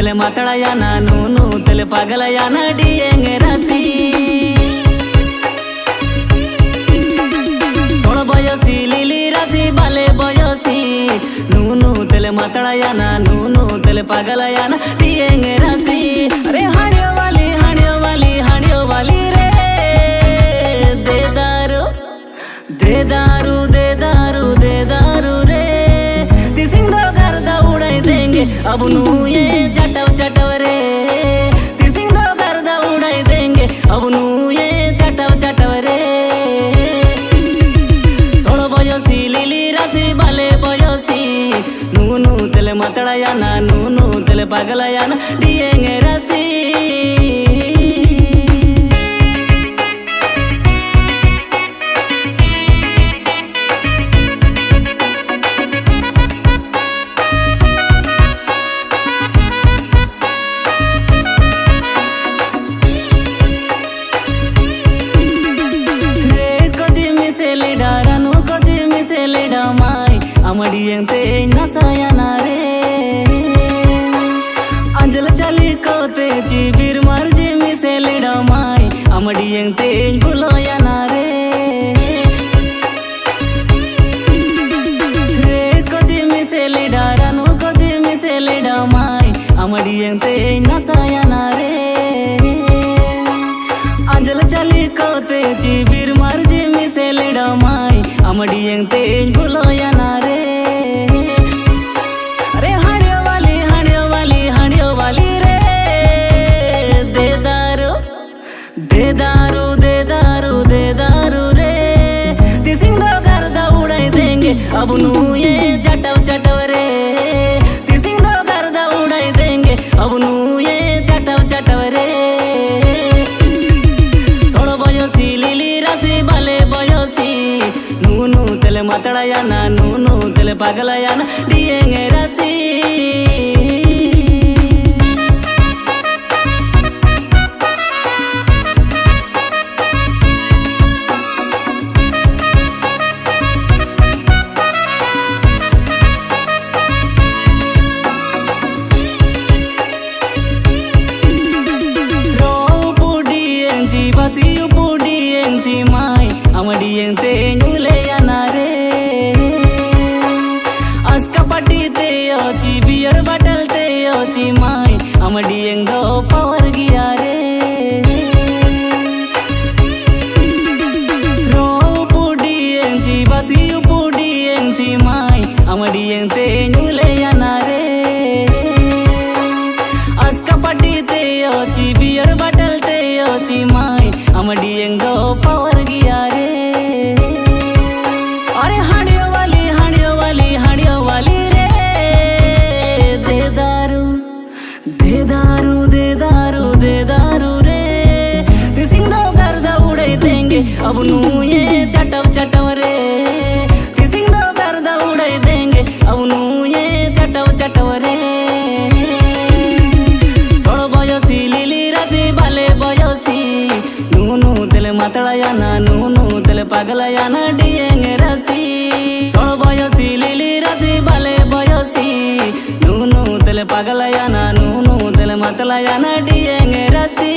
तेले मातड़ाया ना नूनू तेले पागलाया ना डिएंगे रासी सोड़ बयसी लिली रासी बाले बयसी नूनू तेले मातड़ाया ना नूनू तेले पागलाया ना डिएंगे रासी अरे हाड़ियो वाली हाड़ियो वाली हाड़ियो वाली रे दे दारू दे दारू दे दारू दे दारू रे तिसिंग दो गर्दा उड़ाई देंगे अब नू ये चटव चटव रे तिसिंग दो गर्दा उड़ाई देंगे अब नू ये चटव चटव रे सोड़ बयसी लिली रासी बाले बयसी नूनू तेले मातड़ाया ना नूनू तेले पागलाया ना डिएंगे रासी अमडियंते नसाया रे अंजल चली कोते जीबिर मर्जी मिसेले डमाई अमडियंते बुलोया रे रेड कोजी मिसेले डारानु कोजी मिसेले डमाई अमडियंते नसाया रे अंजल चली कोते जीबिर मर्जी मिसेले डमाई अमडियंते बुलोया रे अरे हाड़ियो वाली हाड़ियो वाली हाड़ियो वाली रे दे दारू दे दारू दे दारू दे दारू रे तिसिंग दो गर्दा उड़ाई देंगे अब नू ये चटव चटव रे तिसिंग दो गर्दा उड़ाई देंगे अब नू ये चटव चटव रे सोड़ बयसी लिली रासी बाले बयसी नूनू तेले मातड़ाया ना नूनू तेले पागलाया ना डिएंगे रासी रो पुडिएंची बसी पुडिएंची माई अमडिएंते नुलेया ना रे बियर बटल ते योची माई अमडियंगो पवर गिया रे रो पुडियंची बसी पुडियंची माई अमडियंते नुलेया ना रे अस्का पटी ते योची बियर बटल ते योची माई अमडियंगो पवर गिया रे अरे हाड़ियो वाली हाड़ियो वाली हाड़ियो वाली दे दारू दे दारू दे दारू रे तिसिंग दो गर्दा उड़ाई देंगे अब नू ये चटव चटव रे तिसिंग दो गर्दा उड़ाई देंगे अब नू ये चटव चटव रे सोड़ बयसी लिली रासी बाले बयसी नूनू तेले मातड़ाया ना नूनू तेले पागलाया ना डिएंगे रासी सोड़ बयसी लिली रासी बाले बयसी नूनू तेले पागलाया ना नूनू तेले मातड़ाया ना डिएंगे रासी।